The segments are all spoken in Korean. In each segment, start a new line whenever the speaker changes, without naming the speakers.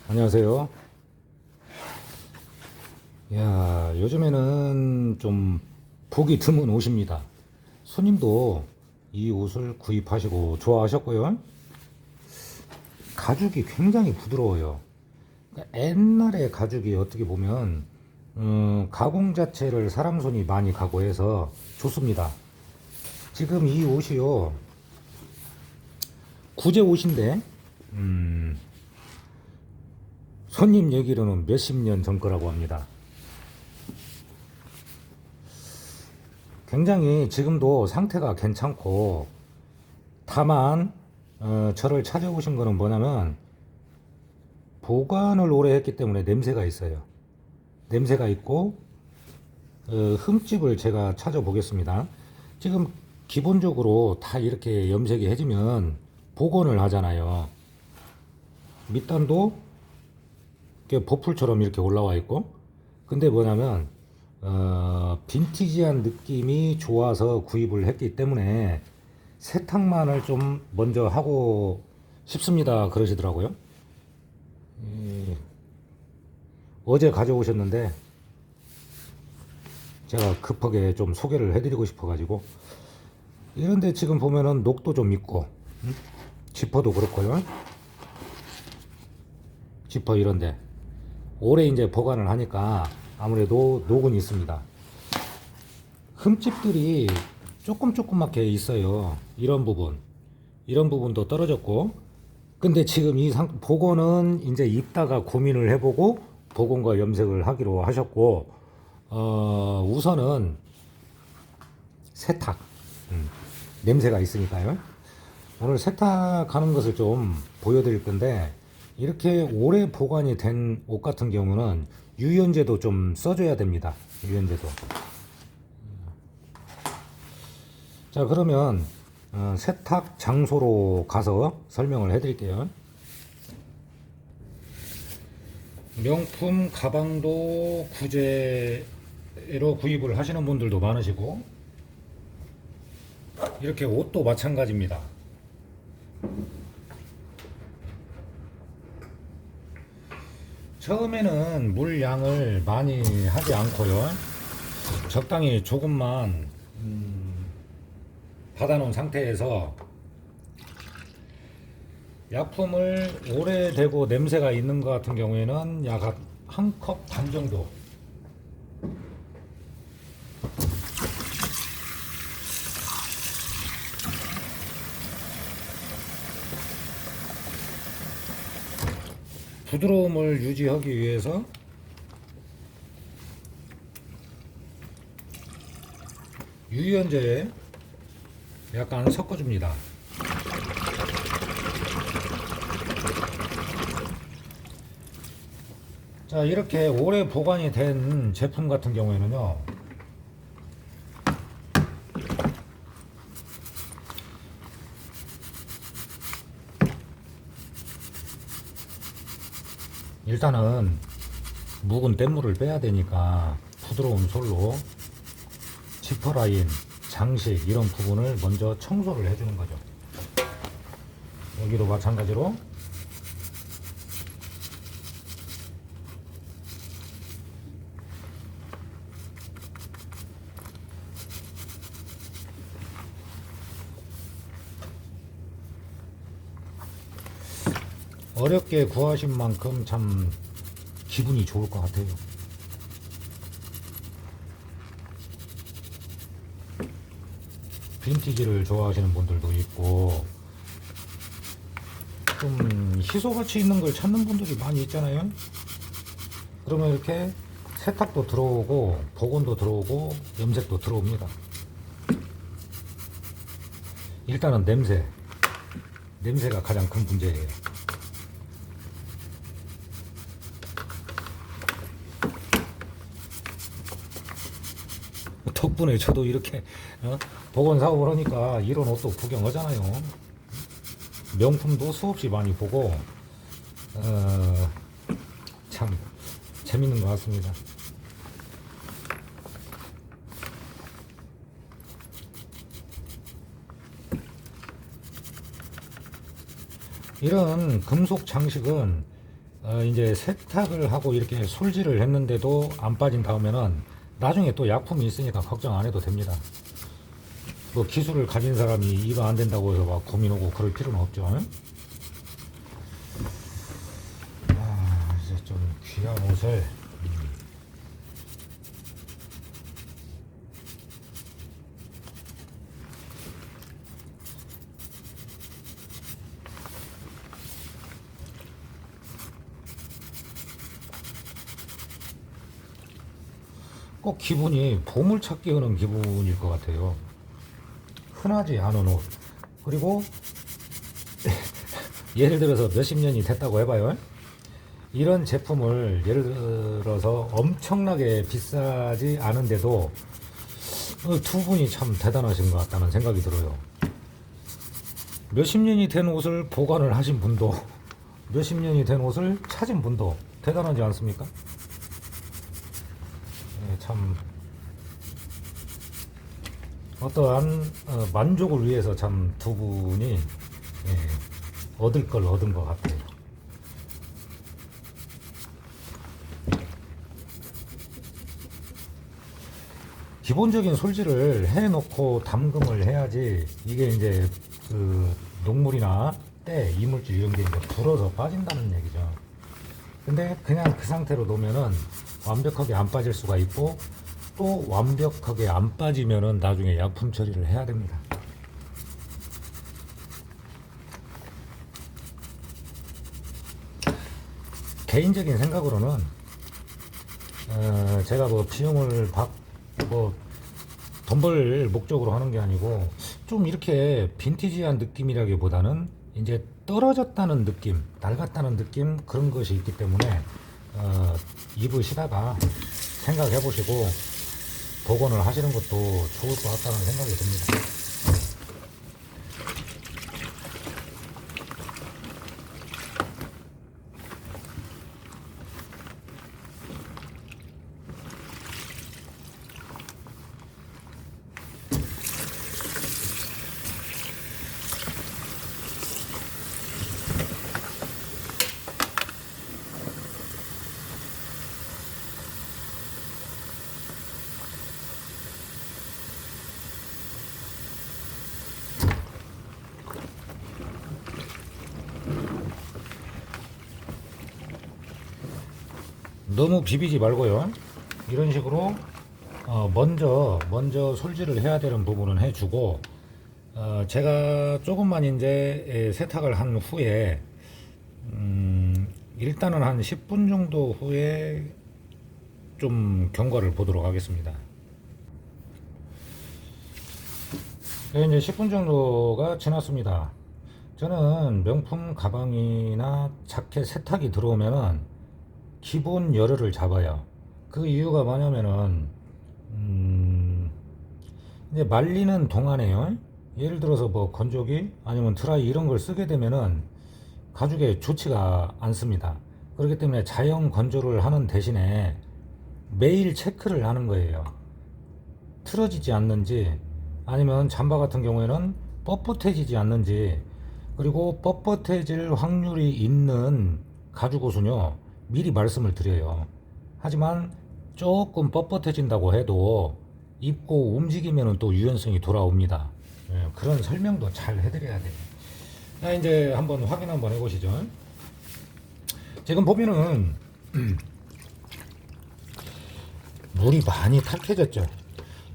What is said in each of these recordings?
안녕하세요. 야, 요즘에는 좀 보기 드문 옷입니다. 손님도 이 옷을 구입하시고 좋아하셨고요. 가죽이 굉장히 부드러워요. 그러니까 옛날의 가죽이 어떻게 보면 가공 자체를 사람 손이 많이 가고해서 좋습니다. 지금 이 옷이요, 구제 옷인데 손님 얘기로는 몇십 년 전 거라고 합니다. 굉장히 지금도 상태가 괜찮고, 다만 저를 찾아오신 거는 뭐냐면 보관을 오래 했기 때문에 냄새가 있어요. 냄새가 있고 흠집을 제가 찾아보겠습니다. 지금 기본적으로 다 이렇게 염색이 해지면 복원을 하잖아요. 밑단도 이렇게 보풀처럼 이렇게 올라와 있고, 근데 뭐냐면 빈티지한 느낌이 좋아서 구입을 했기 때문에 세탁만을 좀 먼저 하고 싶습니다 그러시더라고요. 어제 가져오셨는데 제가 급하게 좀 소개를 해드리고 싶어가지고, 이런데 지금 보면은 녹도 좀 있고, 지퍼도 그렇고요. 지퍼 이런데 오래 이제 보관을 하니까 아무래도 녹은 있습니다. 흠집들이 조금맣게 있어요. 이런 부분도 떨어졌고, 근데 지금 이 복원은 이제 이따가 고민을 해보고 복원과 염색을 하기로 하셨고, 우선은 세탁, 냄새가 있으니까요. 오늘 세탁하는 것을 좀 보여드릴 건데, 이렇게 오래 보관이 된 옷 같은 경우는 유연제도 좀 써줘야 됩니다. 유연제도. 자, 그러면 세탁 장소로 가서 설명을 해드릴게요. 명품 가방도 구제로 구입을 하시는 분들도 많으시고, 이렇게 옷도 마찬가지입니다. 처음에는 물 양을 많이 하지 않고요, 적당히 조금만 받아놓은 상태에서 약품을 오래되고 냄새가 있는 것 같은 경우에는 약 한 컵 반 정도, 부드러움을 유지하기 위해서 유연제에 약간 섞어줍니다. 자, 이렇게 오래 보관이 된 제품 같은 경우에는요, 일단은 묵은 뗏물을 빼야 되니까 부드러운 솔로 지퍼라인, 장식 이런 부분을 먼저 청소를 해주는 거죠. 여기도 마찬가지로 어렵게 구하신 만큼 참 기분이 좋을 것 같아요. 빈티지를 좋아하시는 분들도 있고, 좀 희소같이 있는 걸 찾는 분들이 많이 있잖아요. 그러면 이렇게 세탁도 들어오고 복원도 들어오고 염색도 들어옵니다. 일단은 냄새가 가장 큰 문제예요. 덕분에 저도 이렇게 복원 사업을 하니까 이런 옷도 구경하잖아요. 명품도 수없이 많이 보고, 참 재밌는 것 같습니다. 이런 금속 장식은 이제 세탁을 하고 이렇게 솔질을 했는데도 안 빠진 다음에는 나중에 또 약품이 있으니까 걱정 안 해도 됩니다. 뭐 기술을 가진 사람이 이거 안 된다고 해서 막 고민하고 그럴 필요는 없죠. 이제 좀 귀한 옷을 꼭 기분이 보물찾기 하는 기분일 것 같아요. 흔하지 않은 옷. 그리고 예를 들어서 몇십 년이 됐다고 해봐요. 이런 제품을 예를 들어서 엄청나게 비싸지 않은데도 두 분이 참 대단하신 것 같다는 생각이 들어요. 몇십 년이 된 옷을 보관을 하신 분도 몇십 년이 된 옷을 찾은 분도 대단하지 않습니까? 참 어떠한 만족을 위해서 참 두 분이 얻을 걸 얻은 것 같아요. 기본적인 솔질을 해놓고 담금을 해야지 이게 이제 그 녹물이나 때 이물질 이런 게 이제 불어서 빠진다는 얘기죠. 근데 그냥 그 상태로 놓으면은 완벽하게 안 빠질 수가 있고 또 완벽하게 안 빠지면은 나중에 약품 처리를 해야 됩니다. 개인적인 생각으로는 제가 뭐 비용을 돈 벌 목적으로 하는 게 아니고 좀 이렇게 빈티지한 느낌이라기보다는 이제 떨어졌다는 느낌, 낡았다는 느낌 그런 것이 있기 때문에 입으시다가 생각해 보시고 복원을 하시는 것도 좋을 것 같다는 생각이 듭니다. 너무 비비지 말고요. 이런 식으로 먼저 솔질을 해야 되는 부분은 해주고 제가 조금만 이제 세탁을 한 후에 일단은 한 10분 정도 후에 좀 경과를 보도록 하겠습니다. 네, 이제 10분 정도가 지났습니다. 저는 명품 가방이나 자켓 세탁이 들어오면은 기본 열흘을 잡아요. 그 이유가 뭐냐면은 이제 말리는 동안에요. 예를 들어서 뭐 건조기 아니면 드라이 이런 걸 쓰게 되면은 가죽에 좋지가 않습니다. 그렇기 때문에 자연 건조를 하는 대신에 매일 체크를 하는 거예요. 틀어지지 않는지 아니면 잠바 같은 경우에는 뻣뻣해지지 않는지 그리고 뻣뻣해질 확률이 있는 가죽 옷은요 미리 말씀을 드려요. 하지만 조금 뻣뻣해진다고 해도 입고 움직이면 또 유연성이 돌아옵니다. 그런 설명도 잘 해드려야 돼요. 자, 이제 한번 확인 한번 해보시죠. 지금 보면은 물이 많이 탁해졌죠.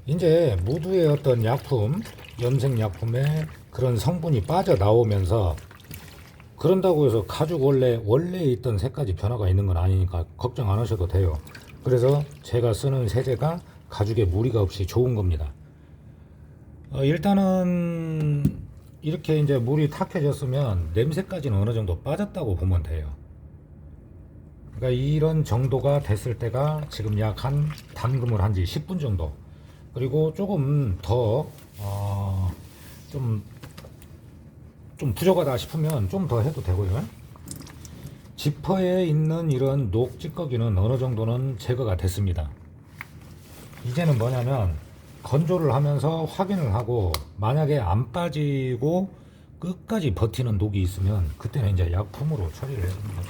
이제 무드의 어떤 약품, 염색 약품의 그런 성분이 빠져나오면서 그런다고 해서 가죽 원래 있던 색까지 변화가 있는 건 아니니까 걱정 안 하셔도 돼요. 그래서 제가 쓰는 세제가 가죽에 무리가 없이 좋은 겁니다. 일단은 이렇게 이제 물이 탁해졌으면 냄새까지는 어느 정도 빠졌다고 보면 돼요. 그러니까 이런 정도가 됐을 때가 지금 약 한 담금을 한 지 10분 정도. 그리고 조금 더 좀 부족하다 싶으면 좀 더 해도 되고요. 지퍼에 있는 이런 녹 찌꺼기는 어느 정도는 제거가 됐습니다. 이제는 뭐냐면 건조를 하면서 확인을 하고 만약에 안 빠지고 끝까지 버티는 녹이 있으면 그때는 이제 약품으로 처리를 해줍니다.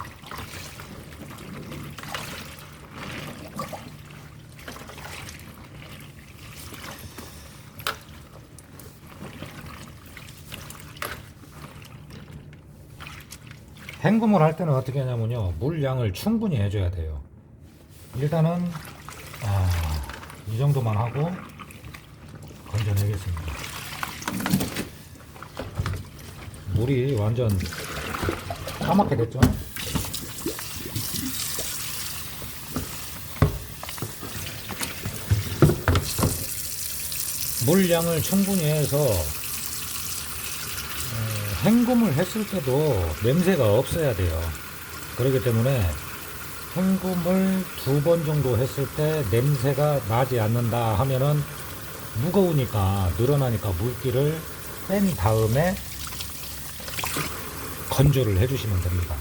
헹굼을 할 때는 어떻게 하냐면요, 물 양을 충분히 해줘야 돼요. 일단은 이 정도만 하고 건져내겠습니다. 물이 완전 까맣게 됐죠. 물량을 충분히 해서 헹굼을 했을 때도 냄새가 없어야 돼요. 그렇기 때문에 헹굼을 2번 정도 했을 때 냄새가 나지 않는다 하면은 무거우니까 늘어나니까 물기를 뺀 다음에 건조를 해주시면 됩니다.